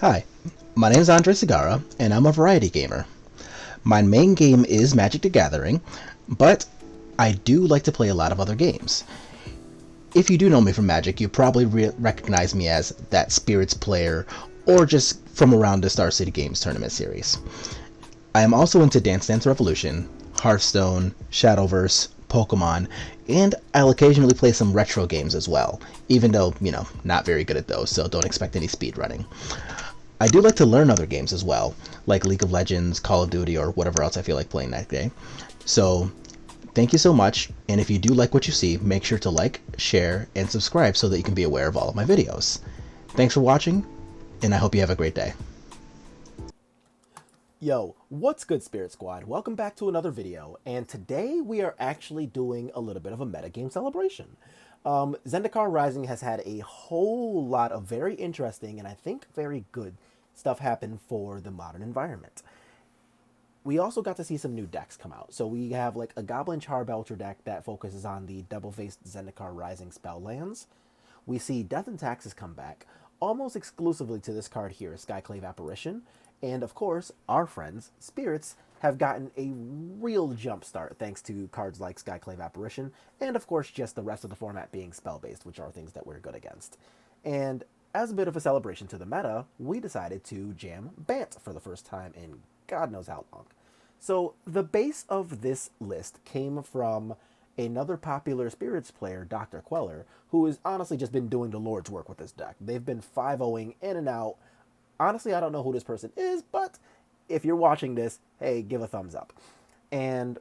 Hi, my name is Andre Segara, and I'm a variety gamer. My main game is Magic the Gathering, but I do like to play a lot of other games. If you do know me from Magic, you probably recognize me as that Spirits player, or just from around the Star City Games tournament series. I am also into Dance Dance Revolution, Hearthstone, Shadowverse, Pokemon, and I'll occasionally play some retro games as well, even though, not very good at those, so don't expect any speedrunning. I do like to learn other games as well, like League of Legends, Call of Duty, or whatever else I feel like playing that day. So, thank you so much, and if you do like what you see, make sure to like, share, and subscribe so that you can be aware of all of my videos. Thanks for watching, and I hope you have a great day. Yo, what's good, Spirit Squad? Welcome back to another video, and today we are actually doing a little bit of a metagame celebration. Zendikar Rising has had a whole lot of very interesting and I think very good stuff happen for the modern environment. We also got to see some new decks come out. So we have like a Goblin Charbelcher deck that focuses on the double-faced Zendikar Rising spell lands. We see Death and Taxes come back, almost exclusively to this card here, Skyclave Apparition. And of course, our friends, Spirits, have gotten a real jump start thanks to cards like Skyclave Apparition, and of course just the rest of the format being spell-based, which are things that we're good against. And as a bit of a celebration to the meta, we decided to jam Bant for the first time in God knows how long. So the base of this list came from another popular Spirits player, Dr. Queller, who has honestly just been doing the Lord's work with this deck. They've been 5-0ing in and out. Honestly, I don't know who this person is, but if you're watching this, hey, give a thumbs up. And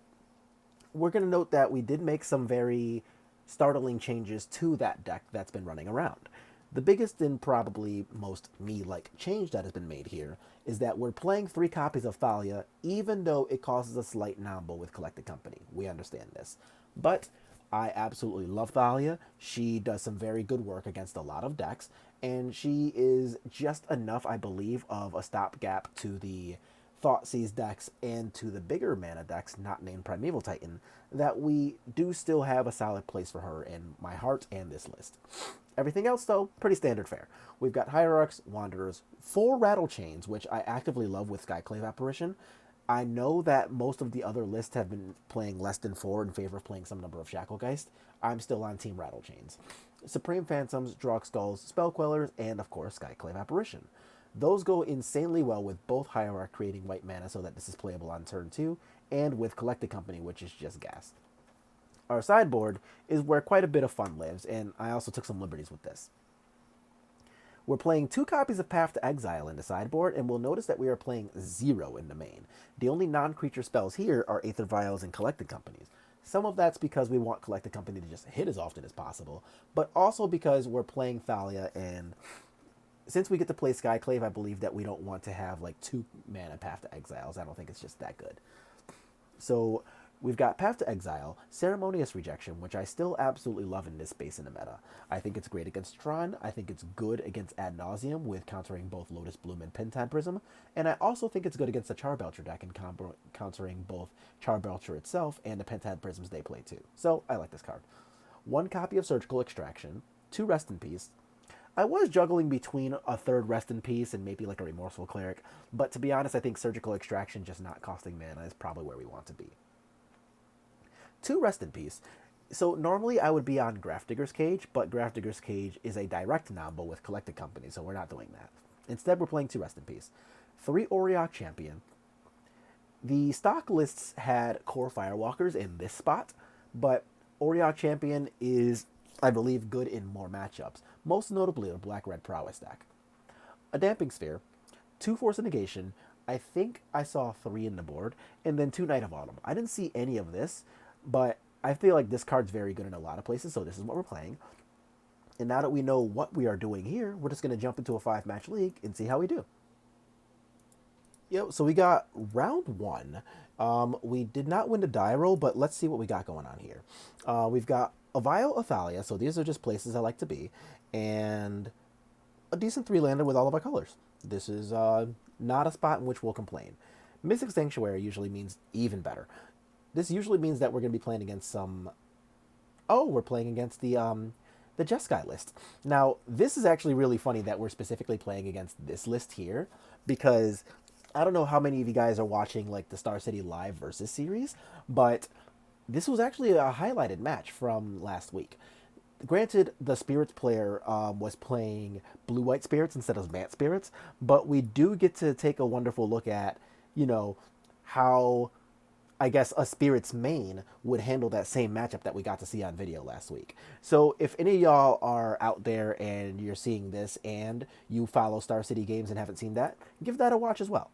we're going to note that we did make some very startling changes to that deck that's been running around. The biggest and probably most me-like change that has been made here is that we're playing 3 copies of Thalia, even though it causes a slight nombo with Collected Company. We understand this. But I absolutely love Thalia. She does some very good work against a lot of decks, and she is just enough, I believe, of a stopgap to the Thoughtseize decks and to the bigger mana decks, not named Primeval Titan, that we do still have a solid place for her in my heart and this list. Everything else, though, pretty standard fare. We've got Hierarchs, Wanderers, 4 Rattle Chains, which I actively love with Skyclave Apparition. I know that most of the other lists have been playing less than 4 in favor of playing some number of Shacklegeist. I'm still on Team Rattle Chains. Supreme Phantoms, Drog Skulls, Spell Quellers, and of course Skyclave Apparition. Those go insanely well with both Hierarch creating white mana so that this is playable on turn 2, and with Collected Company, which is just gas. Our sideboard is where quite a bit of fun lives, and I also took some liberties with this. We're playing 2 copies of Path to Exile in the sideboard, and we'll notice that we are playing 0 in the main. The only non-creature spells here are Aether Vials and Collected Companies. Some of that's because we want Collected Company to just hit as often as possible, but also because we're playing Thalia, and since we get to play Skyclave, I believe that we don't want to have like 2 mana Path to Exiles. I don't think it's just that good. So we've got Path to Exile, Ceremonious Rejection, which I still absolutely love in this space in the meta. I think it's great against Tron, I think it's good against Ad Nauseam with countering both Lotus Bloom and Pentad Prism, and I also think it's good against the Charbelcher deck and countering both Charbelcher itself and the Pentad Prisms they play too. So I like this card. 1 copy of Surgical Extraction, 2 Rest in Peace. I was juggling between a 3rd Rest in Peace and maybe like a Remorseful Cleric, but to be honest, I think Surgical Extraction just not costing mana is probably where we want to be. 2 Rest in Peace. So normally I would be on Grafdigger's Cage, but Grafdigger's Cage is a direct nombo with Collected Company, so we're not doing that. Instead, we're playing 2 Rest in Peace. 3 Auriok Champion. The stock lists had Core Firewalkers in this spot, but Auriok Champion is, I believe, good in more matchups, most notably a Black-Red Prowess deck. A Damping Sphere, 2 Force of Negation, I think I saw 3 in the board, and then 2 Night of Autumn. I didn't see any of this, but I feel like this card's very good in a lot of places, so this is what we're playing. And now that we know what we are doing here, we're just going to jump into a 5-match league and see how we do. Yep, so we got round 1. We did not win the die roll, but let's see what we got going on here. We've got a Vial of Thalia, so these are just places I like to be, and a decent 3-lander with all of our colors. This is not a spot in which we'll complain. Mystic Sanctuary usually means even better. This usually means that we're going to be playing against some... Oh, we're playing against the the Jeskai list. Now, this is actually really funny that we're specifically playing against this list here, because I don't know how many of you guys are watching like the Star City Live versus series, but this was actually a highlighted match from last week. Granted, the Spirits player was playing blue-white Spirits instead of Bant Spirits, but we do get to take a wonderful look at, you know, how I guess a Spirits main would handle that same matchup that we got to see on video last week. So if any of y'all are out there and you're seeing this and you follow Star City games and haven't seen that, give that a watch as well.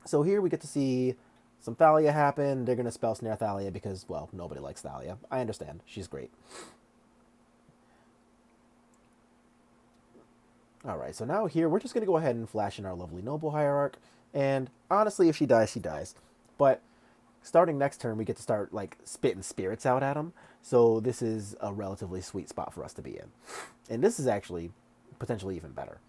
So here we get to see some Thalia happen. They're going to spell snare Thalia because, well, nobody likes Thalia. I understand. She's great. All right, so now here we're just going to go ahead and flash in our lovely Noble Hierarch. And honestly, if she dies, she dies. But starting next turn, we get to start like spitting spirits out at them. So this is a relatively sweet spot for us to be in. And this is actually potentially even better.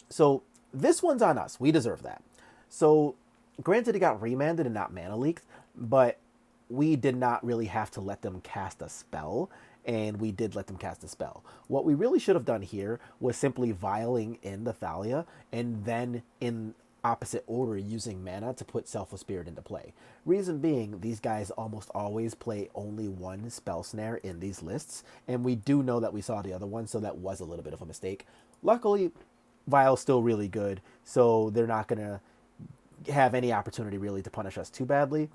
So this one's on us. We deserve that. So granted, it got remanded and not mana leaked, but we did not really have to let them cast a spell, and we did let them cast a spell. What we really should have done here was simply vialing in the Thalia, and then in opposite order using mana to put Selfless Spirit into play. Reason being, these guys almost always play only one spell snare in these lists, and we do know that we saw the other one, so that was a little bit of a mistake. Luckily, Vial's still really good, so they're not going to have any opportunity really to punish us too badly,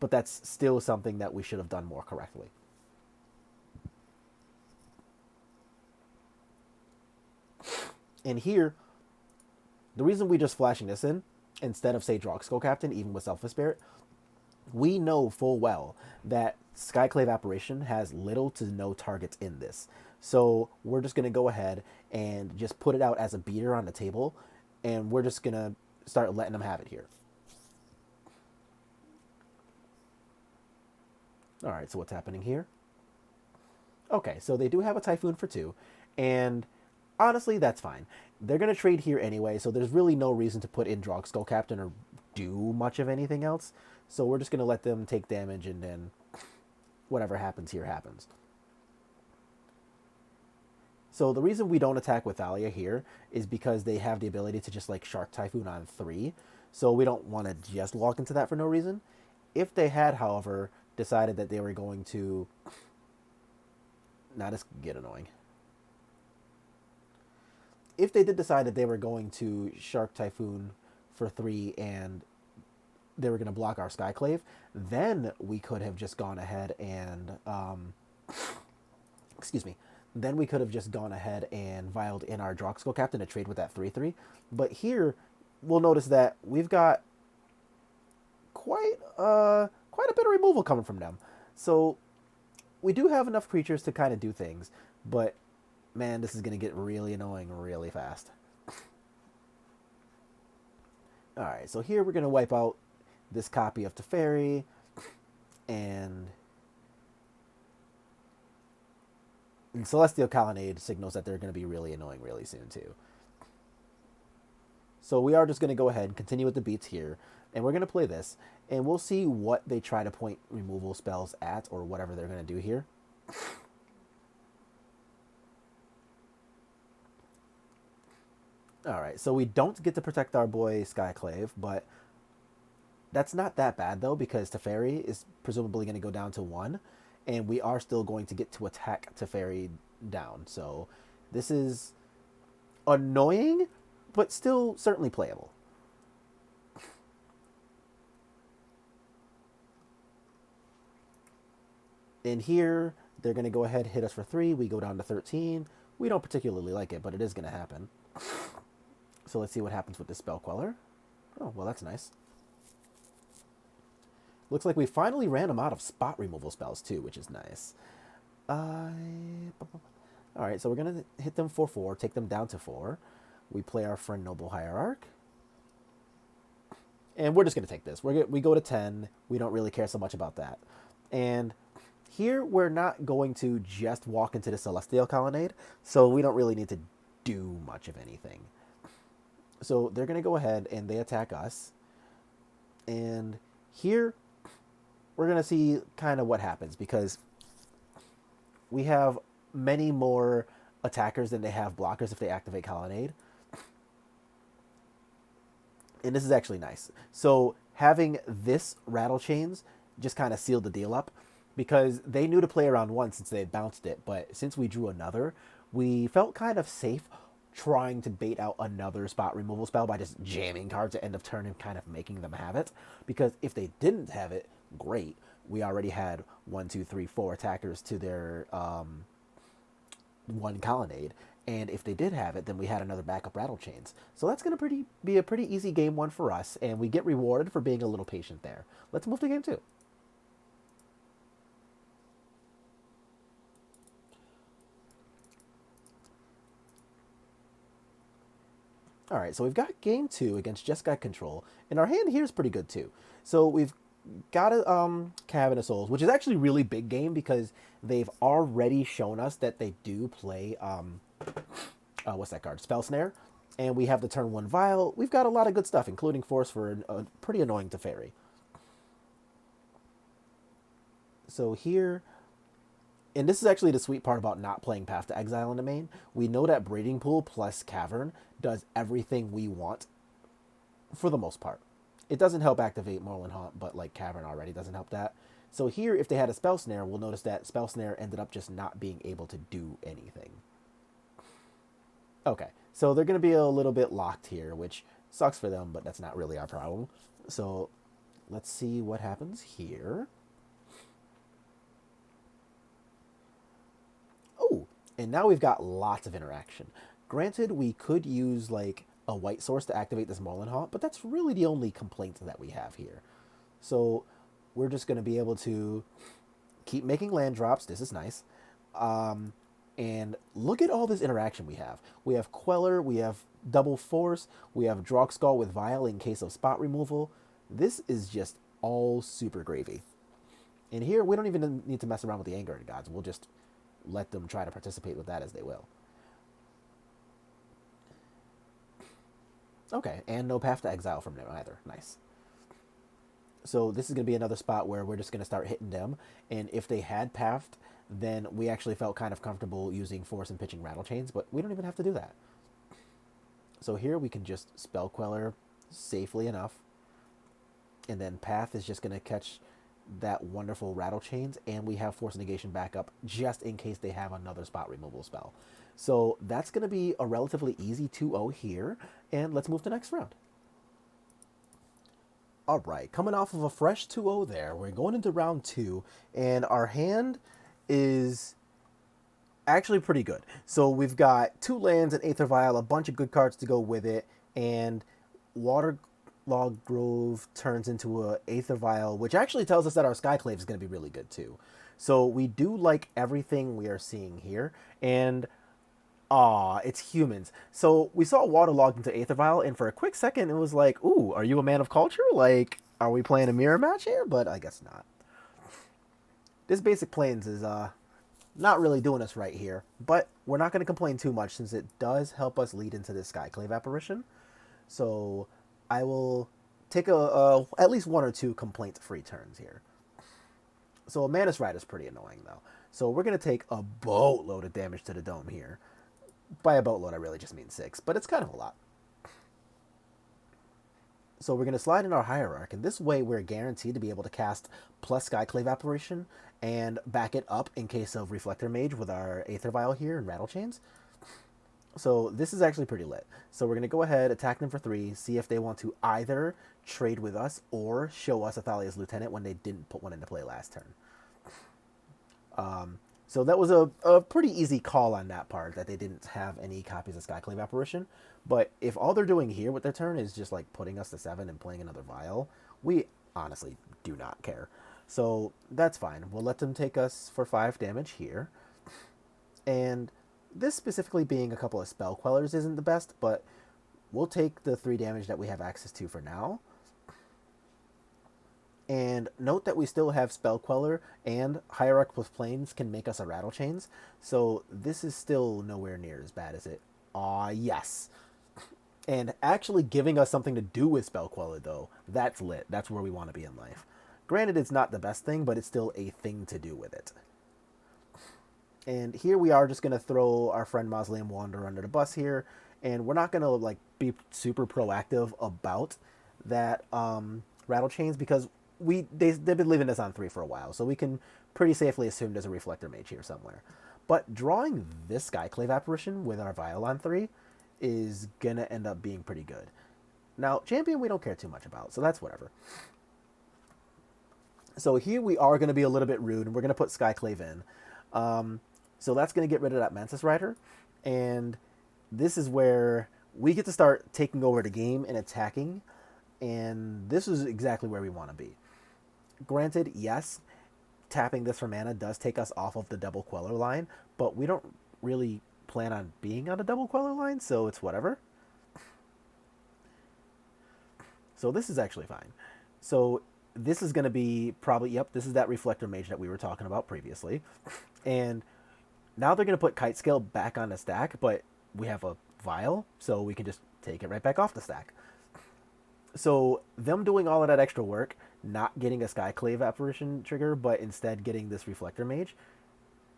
but that's still something that we should have done more correctly. And here, the reason we just flashing this in, instead of, say, Drogskull Captain, even with Selfless Spirit, we know full well that Skyclave Apparition has little to no targets in this. So we're just going to go ahead and just put it out as a beater on the table, and we're just going to start letting them have it here. All right, so what's happening here? Okay, so they do have a Typhoon for 2, and honestly, that's fine. They're going to trade here anyway, so there's really no reason to put in Drogskull Captain or do much of anything else. So we're just going to let them take damage, and then whatever happens here happens. So the reason we don't attack with Thalia here is because they have the ability to just like Shark Typhoon on 3. So we don't want to just walk into that for no reason. If they had, however, decided that they were going to... Now this can get annoying. If they did decide that they were going to Shark Typhoon for 3 and they were going to block our Skyclave, then we could have just gone ahead and... excuse me. Then we could have just gone ahead and vialed in our Drogskull Captain to trade with that 3/3. But here, we'll notice that we've got quite a bit of removal coming from them. So we do have enough creatures to kind of do things, but man, this is going to get really annoying really fast. Alright, so here we're going to wipe out this copy of Teferi, and Celestial Colonnade signals that they're going to be really annoying really soon too. So we are just going to go ahead and continue with the beats here, and we're going to play this, and we'll see what they try to point removal spells at, or whatever they're going to do here. Alright, so we don't get to protect our boy Skyclave, but that's not that bad though, because Teferi is presumably going to go down to 1, and we are still going to get to attack Teferi down. So this is annoying, but still certainly playable. And here, they're going to go ahead and hit us for 3. We go down to 13. We don't particularly like it, but it is going to happen. So let's see what happens with this Spell Queller. Oh, well, that's nice. Looks like we finally ran them out of spot removal spells too, which is nice. Alright, so we're going to hit them for 4, take them down to 4. We play our friend Noble Hierarch. And we're just going to take this. We go to 10. We don't really care so much about that. And here we're not going to just walk into the Celestial Colonnade, so we don't really need to do much of anything. So they're going to go ahead and they attack us. And here we're going to see kind of what happens, because we have many more attackers than they have blockers if they activate Colonnade. And this is actually nice. So having this Rattle Chains just kind of sealed the deal up because they knew to play around one since they had bounced it. But since we drew another, we felt kind of safe trying to bait out another spot removal spell by just jamming cards at end of turn and kind of making them have it. Because if they didn't have it, great. We already had 1, 2, 3, 4 attackers to their one Colonnade. And if they did have it, then we had another backup Rattle Chains. So that's going to be a pretty easy game one for us, and we get rewarded for being a little patient there. Let's move to game two. All right, so we've got game two against Jeskai Control, and our hand here is pretty good too. So we've got a Cavern of Souls, which is actually a really big game because they've already shown us that they do play what's that card? Spell Snare. And we have the turn 1 Vial. We've got a lot of good stuff, including Force for a pretty annoying Teferi. So here, and this is actually the sweet part about not playing Path to Exile in the main. We know that Breeding Pool plus Cavern does everything we want for the most part. It doesn't help activate Moorland Haunt, but like Cavern already doesn't help that. So here, if they had a Spell Snare, we'll notice that Spell Snare ended up just not being able to do anything. Okay, so they're going to be a little bit locked here, which sucks for them, but that's not really our problem. So let's see what happens here. Oh, and now we've got lots of interaction. Granted, we could use like a white source to activate this Moorland Haunt, but that's really the only complaint that we have here. So we're just going to be able to keep making land drops. This is nice. And look at all this interaction we have. We have Queller, we have Double Force, we have Drogskull with Vial in case of spot removal. This is just all super gravy. And here, we don't even need to mess around with the Anger Gods. We'll just let them try to participate with that as they will. Okay, and no Path to Exile from them either. Nice. So this is going to be another spot where we're just going to start hitting them. And if they had Pathed, then we actually felt kind of comfortable using Force and pitching Rattle Chains, but we don't even have to do that. So here we can just Spell Queller safely enough, and then Path is just going to catch that wonderful Rattle Chains, and we have Force Negation backup just in case they have another spot removal spell. So that's going to be a relatively easy 2-0 here, and let's move to the next round. All right, coming off of a fresh 2-0 there, we're going into round 2, and our hand is actually pretty good. So we've got 2 lands, an Aether Vial, a bunch of good cards to go with it, and Waterlog Grove turns into a Aether Vial, which actually tells us that our Skyclave is going to be really good too. So we do like everything we are seeing here, and it's humans. So we saw Waterlogged into Aether Vial, and for a quick second it was like, ooh, are you a man of culture? Like, are we playing a mirror match here? But I guess not. This Basic Plains is not really doing us right here, but we're not going to complain too much since it does help us lead into this Skyclave apparition. So I will take at least 1 or 2 complaint-free turns here. So a Manus Ride is pretty annoying though. So we're going to take a boatload of damage to the dome here. By a boatload, I really just mean 6, but it's kind of a lot. So we're going to slide in our Hierarch, and this way we're guaranteed to be able to cast plus Skyclave Apparition and back it up in case of Reflector Mage with our Aether Vial here and Rattle Chains. So this is actually pretty lit. So we're going to go ahead, attack them for 3, see if they want to either trade with us or show us Athalia's Lieutenant when they didn't put one into play last turn. So that was a pretty easy call on that part, that they didn't have any copies of Skyclave Apparition. But if all they're doing here with their turn is just like putting us to 7 and playing another Vial, we honestly do not care. So that's fine. We'll let them take us for 5 damage here. And this specifically being a couple of Spell Quellers isn't the best, but we'll take the 3 damage that we have access to for now. And note that we still have Spell Queller, and Hierarch plus Plains can make us a Rattle Chains, so this is still nowhere near as bad as it. Yes. And actually giving us something to do with Spell Queller, though, that's lit. That's where we want to be in life. Granted, it's not the best thing, but it's still a thing to do with it. And here we are just going to throw our friend Mausoleum Wanderer under the bus here. And we're not going to like be super proactive about that Rattle Chains because they've been leaving this on 3 for a while. So we can pretty safely assume there's a Reflector Mage here somewhere. But drawing this Skyclave Apparition with our Vial on 3 is going to end up being pretty good. Now, Champion we don't care too much about, so that's whatever. So here we are going to be a little bit rude, and we're going to put Skyclave in. So that's going to get rid of that Mantis Rider, and this is where we get to start taking over the game and attacking, and this is exactly where we want to be. Granted, yes, tapping this for mana does take us off of the double Queller line, but we don't really plan on being on a double Queller line, so it's whatever. So this is actually fine. So this is going to be probably, yep, this is that Reflector Mage that we were talking about previously. And now they're going to put Kite Scale back on the stack, but we have a Vial, so we can just take it right back off the stack. So them doing all of that extra work, not getting a Skyclave Apparition trigger, but instead getting this Reflector Mage,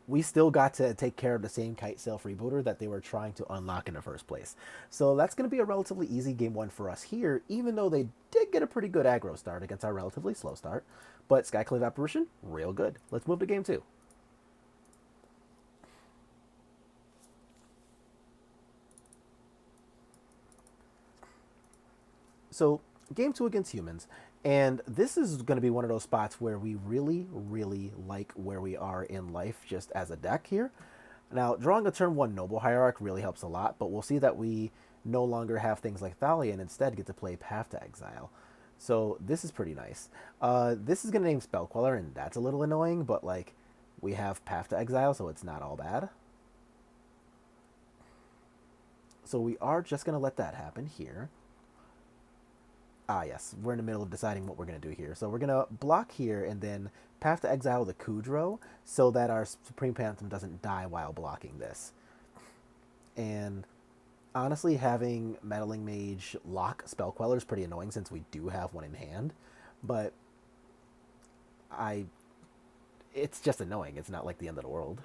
we still got to take care of the same Kite Sail freebooter that they were trying to unlock in the first place. So that's going to be a relatively easy game 1 for us here, even though they did get a pretty good aggro start against our relatively slow start. But Skyclave Apparition, real good. Let's move to game 2. So game 2 against humans, and this is going to be one of those spots where we really, really like where we are in life just as a deck here. Now, drawing a turn 1 Noble Hierarch really helps a lot, but we'll see that we no longer have things like Thalia and instead get to play Path to Exile. So this is pretty nice. This is going to name Spell Queller, and that's a little annoying, but like we have Path to Exile, so it's not all bad. So we are just going to let that happen here. Ah, yes, we're in the middle of deciding what we're going to do here. So we're going to block here and then Path to Exile the Kudro so that our Supreme Phantom doesn't die while blocking this. And honestly, having Meddling Mage lock Spell Queller is pretty annoying since we do have one in hand. But it's just annoying. It's not like the end of the world.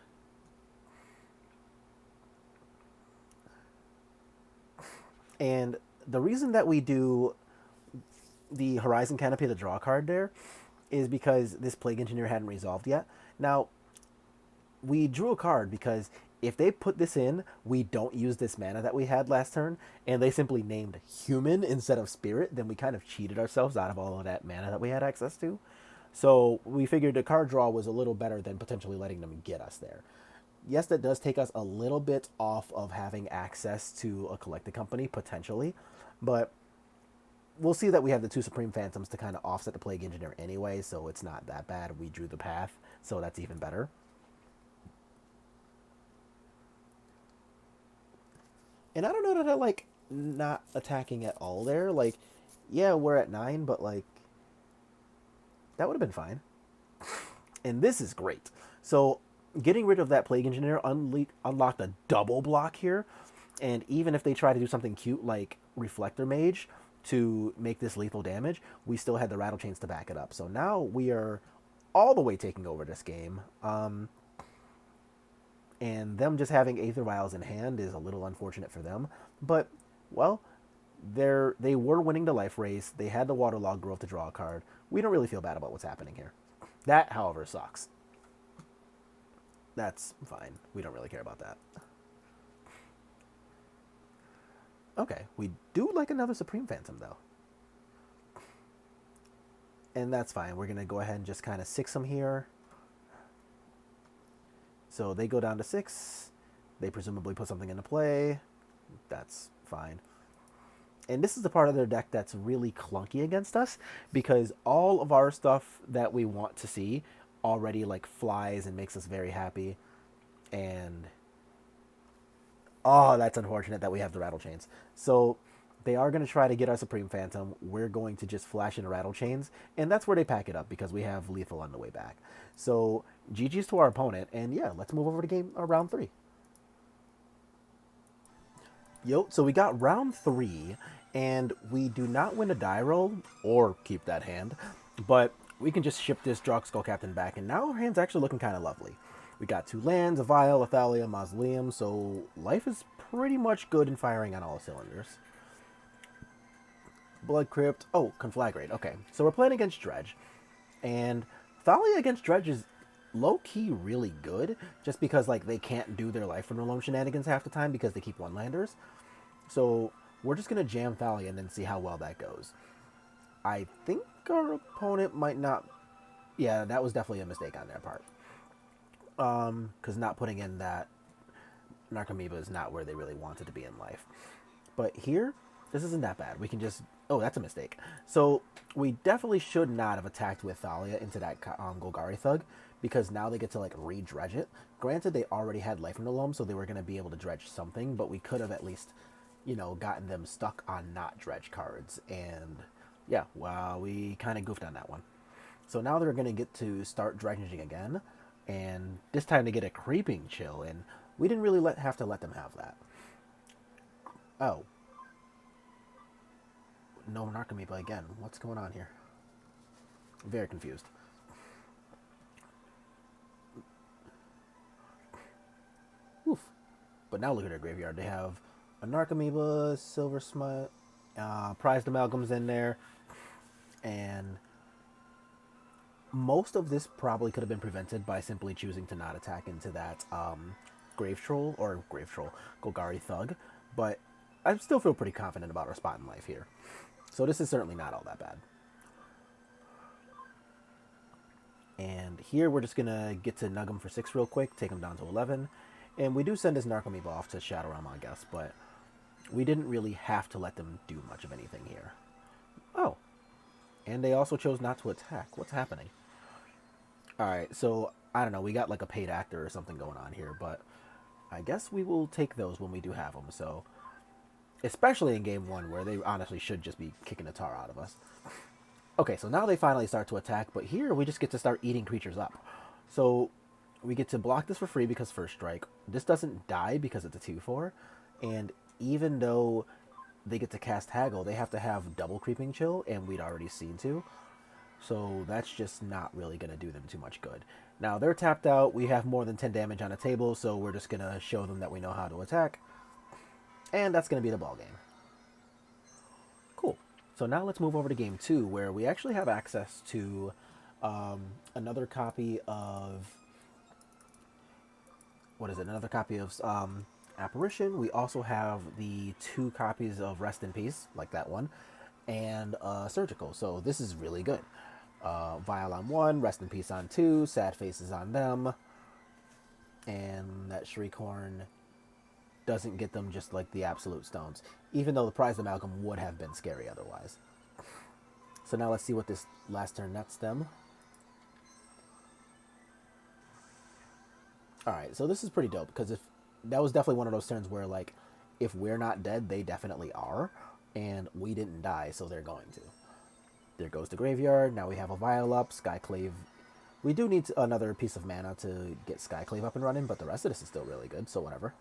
And the reason that we do the Horizon Canopy, the draw card there, is because this Plague Engineer hadn't resolved yet. Now, we drew a card because if they put this in, we don't use this mana that we had last turn, and they simply named Human instead of Spirit, then we kind of cheated ourselves out of all of that mana that we had access to. So we figured the card draw was a little better than potentially letting them get us there. Yes, that does take us a little bit off of having access to a collected company, potentially, but we'll see that we have the 2 Supreme Phantoms to kind of offset the Plague Engineer anyway, so it's not that bad. We drew the path, so that's even better. And I don't know that I like not attacking at all there. Like, yeah, we're at 9, but like, that would have been fine. And this is great. So getting rid of that Plague Engineer unlocked a double block here. And even if they try to do something cute like Reflector Mage to make this lethal damage, we still had the Rattle Chains to back it up. So now we are all the way taking over this game. And them just having Aether Vials in hand is a little unfortunate for them. But, well, they were winning the life race. They had the Waterlog Growth to draw a card. We don't really feel bad about what's happening here. That, however, sucks. That's fine. We don't really care about that. Okay, we do like another Supreme Phantom, though. And that's fine. We're going to go ahead and just kind of 6 them here. So they go down to 6. They presumably put something into play. That's fine. And this is the part of their deck that's really clunky against us, because all of our stuff that we want to see already like flies and makes us very happy. And oh, that's unfortunate that we have the Rattle Chains. So they are going to try to get our Supreme Phantom. We're going to just flash into Rattle Chains, and that's where they pack it up because we have lethal on the way back. So GG's to our opponent, and yeah, let's move over to round 3. So we got round 3, and we do not win a die roll or keep that hand, but we can just ship this Drog Skull Captain back, and now our hand's actually looking kind of lovely. We got 2 lands, a Vial, a Thalia, Mausoleum, so life is pretty much good and firing on all cylinders. Blood Crypt. Oh, Conflagrate. Okay, so we're playing against Dredge. And Thalia against Dredge is low-key really good, just because like they can't do their Life from the Loam shenanigans half the time because they keep one-landers. So we're just going to jam Thalia and then see how well that goes. I think our opponent might not... Yeah, that was definitely a mistake on their part. Because not putting in that Narcomoeba is not where they really wanted to be in life. But here, this isn't that bad. We can just... Oh, that's a mistake. So we definitely should not have attacked with Thalia into that Golgari Thug, because now they get to like re-dredge it. Granted, they already had Life from the Loam, so they were going to be able to dredge something, but we could have at least, you know, gotten them stuck on not dredge cards. And yeah, well, we kind of goofed on that one. So now they're going to get to start dredging again, and this time they get a Creeping Chill, and we didn't really have to let them have that. Oh. No Narcomoeba again. What's going on here? I'm very confused. Oof. But now look at their graveyard. They have a Narcomoeba, Silver Smut, Prized Amalgams in there, and most of this probably could have been prevented by simply choosing to not attack into that Golgari Thug, but I still feel pretty confident about our spot in life here. So this is certainly not all that bad. And here we're just going to get to nug him for 6 real quick, take him down to 11. And we do send his Narcomoeba off to Shadow Realm, I guess, but we didn't really have to let them do much of anything here. Oh, and they also chose not to attack. What's happening? Alright, so, I don't know, we got like a paid actor or something going on here, but I guess we will take those when we do have them, so... Especially in Game 1, where they honestly should just be kicking the tar out of us. Okay, so now they finally start to attack, but here we just get to start eating creatures up. So we get to block this for free because First Strike. This doesn't die because it's a 2/4, and even though they get to cast Haggle, they have to have double Creeping Chill, and we'd already seen to. So that's just not really going to do them too much good. Now, they're tapped out. We have more than 10 damage on the table, so we're just going to show them that we know how to attack. And that's going to be the ball game. Cool. So now let's move over to game 2, where we actually have access to another copy of... What is it? Another copy of Apparition. We also have the 2 copies of Rest in Peace, like that one, and Surgical. So this is really good. Vial on 1, Rest in Peace on 2, Sad Faces on them, and that Shriekhorn doesn't get them just like the absolute stones, even though the Prized Amalgam would have been scary otherwise. So now let's see what this last turn nets them. Alright, so this is pretty dope, because if that was definitely one of those turns where, like, if we're not dead, they definitely are, and we didn't die, so they're going to. There goes the graveyard. Now we have a Vial up, Skyclave. We do need another piece of mana to get Skyclave up and running, but the rest of this is still really good, so whatever.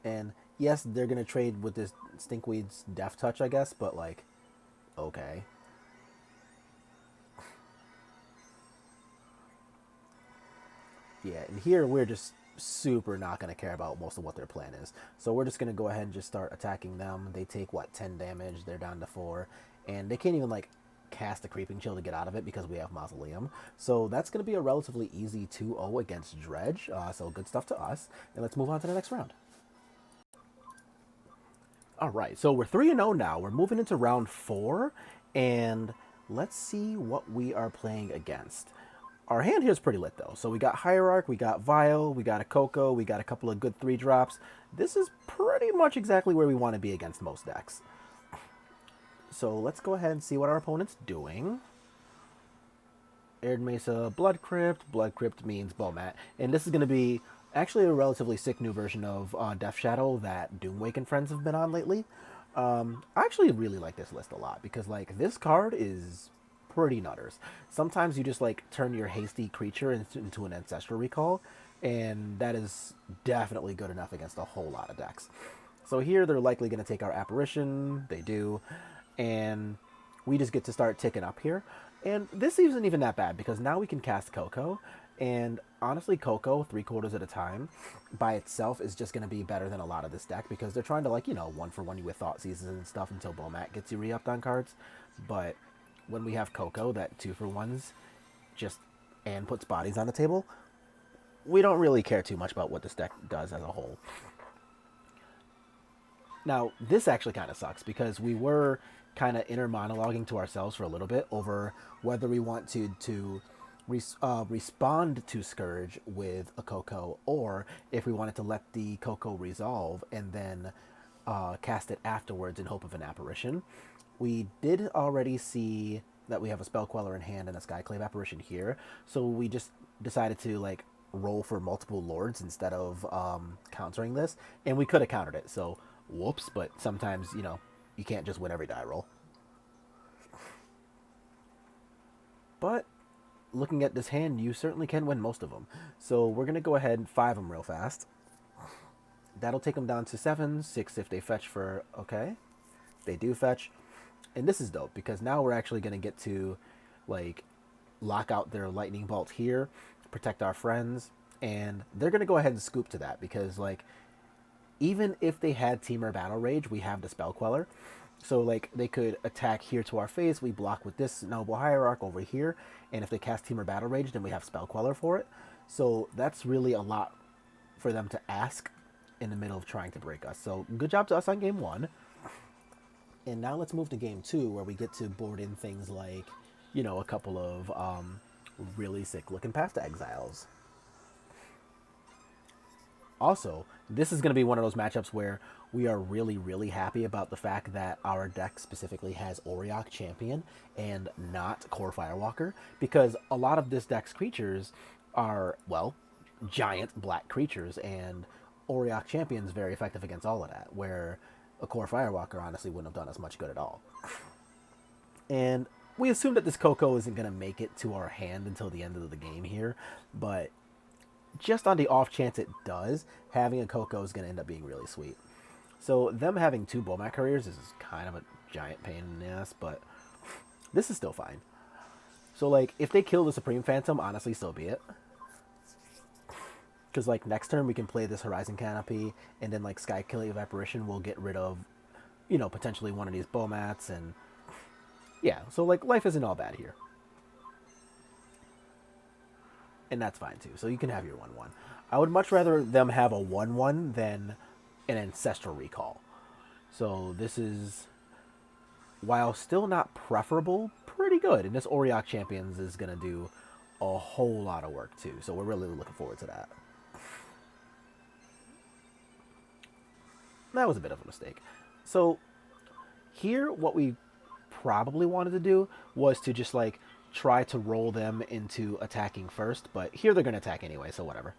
And yes, they're going to trade with this Stinkweed's Death Touch, I guess, but like, okay. Yeah, and here we're just super not going to care about most of what their plan is. So we're just going to go ahead and just start attacking them. They take, what, 10 damage? They're down to 4. And they can't even, like, cast a Creeping Chill to get out of it because we have Mausoleum. So that's going to be a relatively easy 2-0 against Dredge. So good stuff to us. And let's move on to the next round. Alright, so we're 3-0 now. We're moving into round 4. And let's see what we are playing against. Our hand here is pretty lit, though. So we got Hierarch, we got Vial, we got a Coco, we got a couple of good 3-drops. This is pretty much exactly where we want to be against most decks. So let's go ahead and see what our opponent's doing. Aired Mesa, Blood Crypt. Blood Crypt means Bomat. And this is going to be actually a relatively sick new version of Death Shadow that Doomwake and friends have been on lately. I actually really like this list a lot because, like, this card is pretty nutters. Sometimes you just, like, turn your hasty creature into an Ancestral Recall, and that is definitely good enough against a whole lot of decks. So here they're likely going to take our Apparition. They do. And we just get to start ticking up here. And this isn't even that bad because now we can cast Coco. And honestly, Coco, 3/4 at a time, by itself is just going to be better than a lot of this deck because they're trying to, like, you know, 1-for-1 you with Thought Seasons and stuff until Bomat gets you re-upped on cards. But when we have Coco, that 2-for-1s just and puts bodies on the table, we don't really care too much about what this deck does as a whole. Now, this actually kind of sucks because we were kind of inner monologuing to ourselves for a little bit over whether we want to respond to Scourge with a Coco, or if we wanted to let the Coco resolve and then cast it afterwards in hope of an apparition. We did already see that we have a Spell Queller in hand and a Skyclave apparition here, so we just decided to like roll for multiple lords instead of countering this, and we could have countered it, so whoops, but sometimes, you know, you can't just win every die roll. But looking at this hand, you certainly can win most of them. So we're going to go ahead and 5 them real fast. That'll take them down to 7, 6 if they fetch for, okay. They do fetch. And this is dope because now we're actually going to get to, like, lock out their Lightning Bolt here, protect our friends, and they're going to go ahead and scoop to that because, like, even if they had Temur Battle Rage, we have the Spell Queller. So, like, they could attack here to our face. We block with this Noble Hierarch over here. And if they cast Temur Battle Rage, then we have Spell Queller for it. So that's really a lot for them to ask in the middle of trying to break us. So good job to us on game 1. And now let's move to game 2, where we get to board in things like, you know, a couple of really sick-looking Path to Exiles. Also, this is going to be one of those matchups where we are really, really happy about the fact that our deck specifically has Auriok Champion and not Core Firewalker, because a lot of this deck's creatures are, well, giant black creatures, and Auriok Champion is very effective against all of that, where a Core Firewalker honestly wouldn't have done us much good at all. And we assume that this Coco isn't going to make it to our hand until the end of the game here, but just on the off chance it does, having a Coco is going to end up being really sweet. So them having 2 Bomat Couriers is kind of a giant pain in the ass, but this is still fine. So, like, if they kill the Supreme Phantom, honestly, so be it. Because, like, next turn we can play this Horizon Canopy, and then, like, Skyclave Apparition will get rid of, you know, potentially one of these Bomats, and yeah, so, like, life isn't all bad here. And that's fine, too. So you can have your 1/1. I would much rather them have a 1/1 than an Ancestral Recall. So this is, while still not preferable, pretty good. And this Auriok Champions is going to do a whole lot of work, too. So we're really looking forward to that. That was a bit of a mistake. So here, what we probably wanted to do was to just, like, try to roll them into attacking first, but here they're going to attack anyway, so whatever.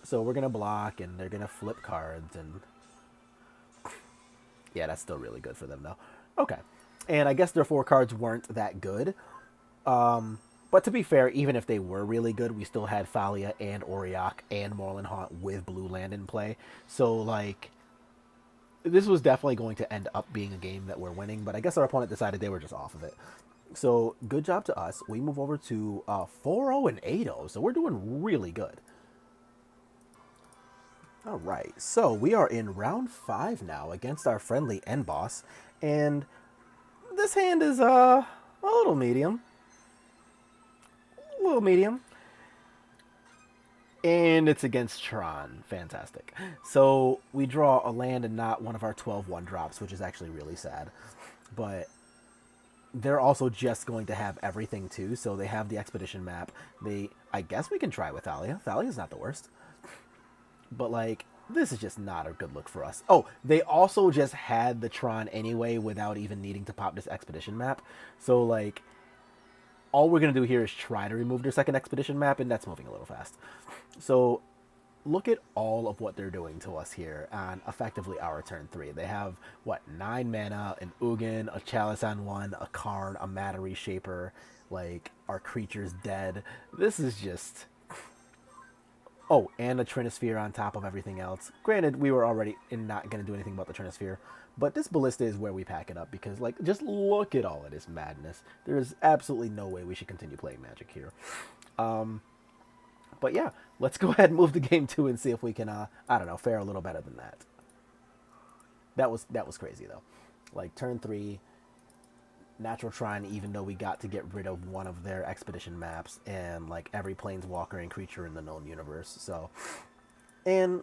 So we're going to block, and they're going to flip cards, and yeah, that's still really good for them, though. Okay, and I guess their 4 cards weren't that good, but to be fair, even if they were really good, we still had Thalia and Auriok and Moorland Haunt with blue land in play, so, like, this was definitely going to end up being a game that we're winning, but I guess our opponent decided they were just off of it. So, good job to us. We move over to 4-0 and 8-0, so we're doing really good. All right, so we are in round 5 now against our friendly end boss, and this hand is a little medium. A little medium. And it's against Tron. Fantastic. So, we draw a land and not one of our 12 1-drops, which is actually really sad. But they're also just going to have everything too, so they have the expedition map. I guess we can try with Thalia. Thalia's not the worst. But, like, this is just not a good look for us. Oh, they also just had the Tron anyway without even needing to pop this expedition map. So, like, all we're going to do here is try to remove their second expedition map, and that's moving a little fast. So, look at all of what they're doing to us here on effectively our turn 3. They have, what, 9 mana, an Ugin, a Chalice on 1, a Karn, a Matter Reshaper, like, our creature's dead. This is just Oh, and a Trinisphere on top of everything else. Granted, we were already not going to do anything about the Trinisphere, but this Ballista is where we pack it up because, like, just look at all of this madness. There is absolutely no way we should continue playing Magic here. But yeah, let's go ahead and move to game 2 and see if we can, I don't know, fare a little better than that. That was crazy, though. Like, turn 3, Natural Shrine, even though we got to get rid of one of their expedition maps and, like, every planeswalker and creature in the known universe. So, and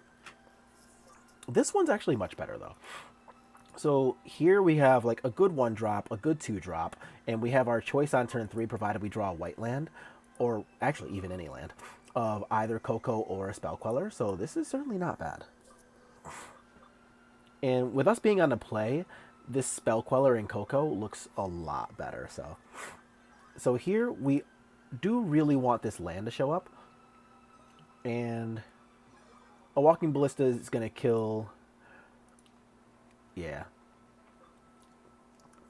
this one's actually much better, though. So here we have, like, a good 1-drop, a good 2-drop, and we have our choice on turn 3, provided we draw a white land, or actually even any land, of either Coco or a Spell Queller. So this is certainly not bad. And with us being on the play, this Spell Queller in Coco looks a lot better. So here we do really want this land to show up. And a Walking Ballista is going to kill... Yeah.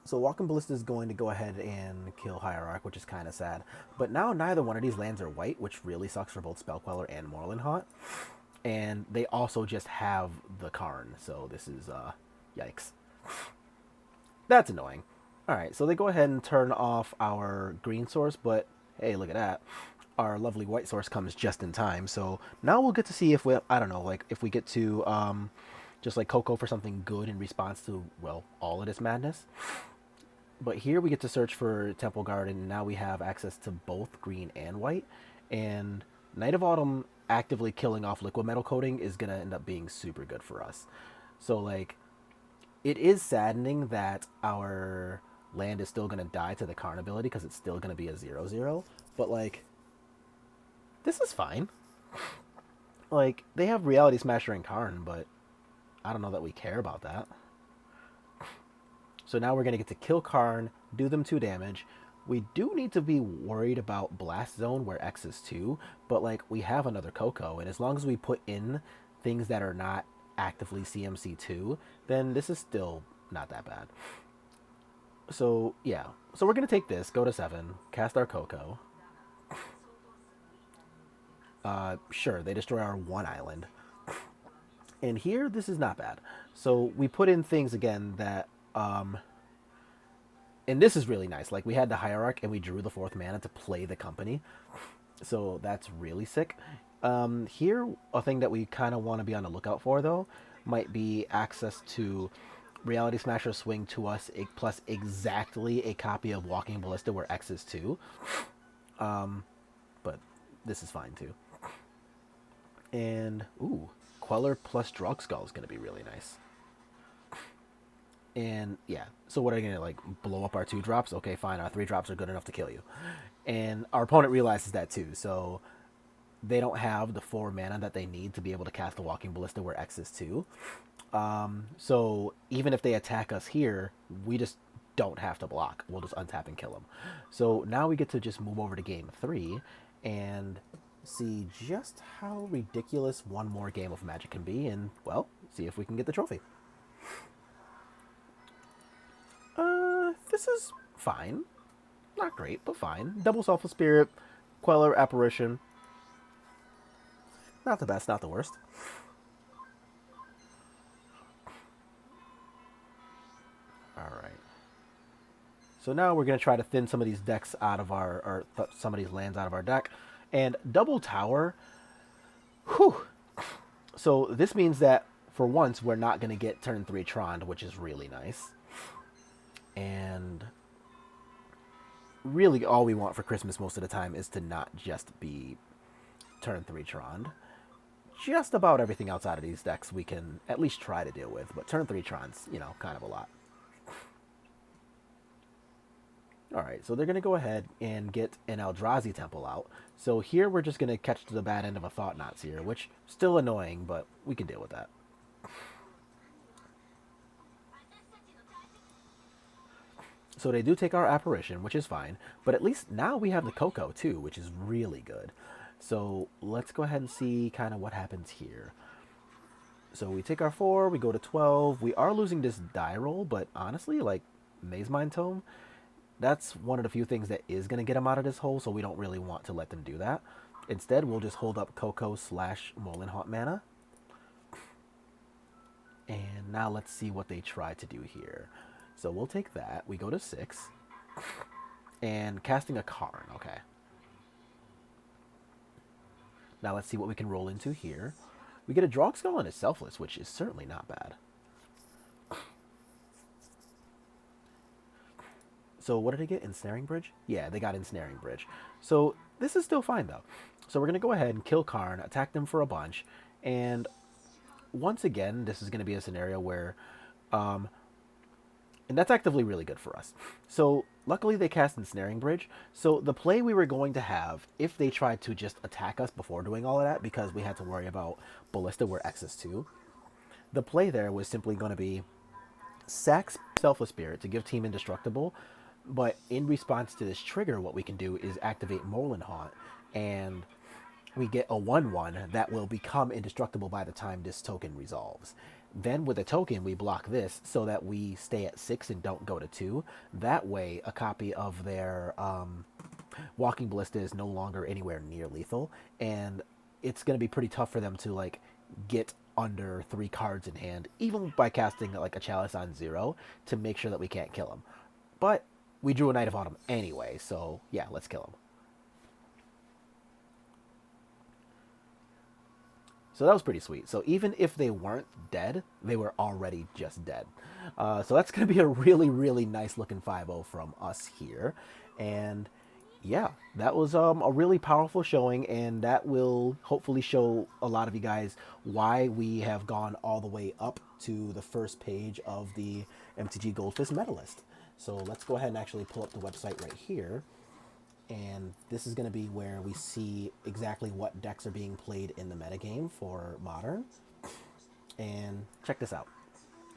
So Walking Ballista is going to go ahead and kill Hierarch, which is kind of sad. But now neither one of these lands are white, which really sucks for both Spell Queller and Moorland Haunt. And they also just have the Karn, so this is, yikes. That's annoying. Alright, so they go ahead and turn off our green source, but hey, look at that. Our lovely white source comes just in time, so now we'll get to see if we, I don't know, like, if we get to, just like Coco for something good in response to, well, all of this madness. But here we get to search for Temple Garden, and now we have access to both green and white. And Night of Autumn actively killing off Liquid Metal Coating is going to end up being super good for us. So, like, it is saddening that our land is still going to die to the Karn ability because it's still going to be a 0/0. But, like, this is fine. Like, they have Reality Smasher and Karn, but I don't know that we care about that. So now we're going to get to kill Karn, do them 2 damage. We do need to be worried about Blast Zone where X is 2, but, like, we have another Coco, and as long as we put in things that are not actively CMC2, then this is still not that bad. So, yeah. So we're going to take this, go to 7, cast our Coco. Sure, they destroy our 1 island. And here, this is not bad. So we put in things, again, that... and this is really nice. Like, we had the Hierarch, and we drew the 4th mana to play the company. So that's really sick. Here, a thing that we kind of want to be on the lookout for, though, might be access to Reality Smasher swing to us, plus exactly a copy of Walking Ballista where X is 2. But this is fine, too. And, ooh, Queller plus Drugskull is going to be really nice. And, yeah, so what are you going to, like, blow up our 2-drops? Okay, fine, our 3-drops are good enough to kill you. And our opponent realizes that, too, so they don't have the 4 mana that they need to be able to cast the Walking Ballista where X is 2. So even if they attack us here, we just don't have to block. We'll just untap and kill them. So now we get to just move over to game 3 and see just how ridiculous one more game of Magic can be, and, well, see if we can get the trophy. This is fine. Not great, but fine. Double Selfless Spirit, Queller, Apparition. Not the best, not the worst. Alright. So now we're going to try to thin some of these decks out of our, or some of these lands out of our deck. And Double Tower, whew. So this means that, for once, we're not going to get turn 3 Tron, which is really nice. And really all we want for Christmas most of the time is to not just be turn 3 Tron. Just about everything outside of these decks we can at least try to deal with, but turn 3 Tron's, you know, kind of a lot. Alright, so they're going to go ahead and get an Eldrazi Temple out. So here we're just going to catch to the bad end of a Thought Knots here, which still annoying, but we can deal with that. So they do take our Apparition, which is fine, but at least now we have the Coco too, which is really good. So let's go ahead and see kind of what happens here. So we take our 4, we go to 12. We are losing this die roll, but honestly, like, Maze Mind Tome, that's one of the few things that is going to get them out of this hole, so we don't really want to let them do that. Instead, we'll just hold up Coco / Molin Hot Mana. And now let's see what they try to do here. So we'll take that. We go to 6. And casting a Karn, okay. Now let's see what we can roll into here. We get a Drog Skull and a Selfless, which is certainly not bad. So what did they get? Ensnaring Bridge? Yeah, they got Ensnaring Bridge. So this is still fine, though. So we're going to go ahead and kill Karn, attack them for a bunch, and once again, this is going to be a scenario where, and that's actively really good for us. So luckily they cast Ensnaring Bridge. So the play we were going to have, if they tried to just attack us before doing all of that, because we had to worry about Ballista where X is 2, the play there was simply going to be sack Selfless Spirit to give Team Indestructible, but in response to this trigger, what we can do is activate Molin Haunt, and we get a 1/1 that will become indestructible by the time this token resolves. Then with a token, we block this so that we stay at 6 and don't go to 2. That way, a copy of their Walking Ballista is no longer anywhere near lethal, and it's going to be pretty tough for them to like get under 3 cards in hand, even by casting like a Chalice on 0 to make sure that we can't kill him. But we drew a Knight of Autumn anyway, so yeah, let's kill him. So that was pretty sweet. So even if they weren't dead, they were already just dead. So that's going to be a really, really nice looking 5-0 from us here. And yeah, that was a really powerful showing, and that will hopefully show a lot of you guys why we have gone all the way up to the first page of the MTG Goldfist meta list. So let's go ahead and actually pull up the website right here. And this is going to be where we see exactly what decks are being played in the metagame for Modern. And check this out.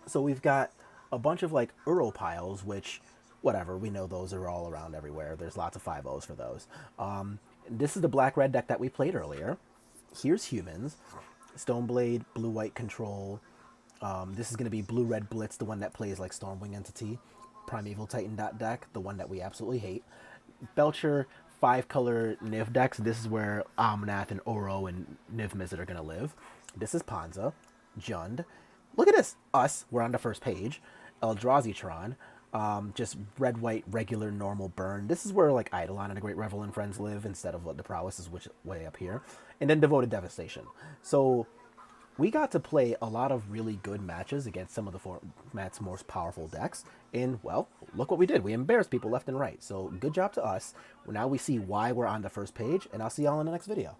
So we've got a bunch of like Uro piles, which, whatever, we know those are all around everywhere. There's lots of 5-0s for those. This is the black-red deck that we played earlier. Here's Humans, Stoneblade, blue-white Control. This is going to be blue-red Blitz, the one that plays like Stormwing Entity. Primeval Titan deck, the one that we absolutely hate. Belcher, 5-color Niv decks. This is where Omnath and Oro and Niv Mizzet are going to live. This is Panza, Jund. Look at this. Us, we're on the first page. Eldrazi Tron, just red, white, regular, normal burn. This is where like Eidolon and a Great Revel and friends live instead of the Prowess is which way up here. And then Devoted Devastation. So we got to play a lot of really good matches against some of the format's most powerful decks. And, well, look what we did. We embarrassed people left and right. So good job to us. Now we see why we're on the first page, and I'll see y'all in the next video.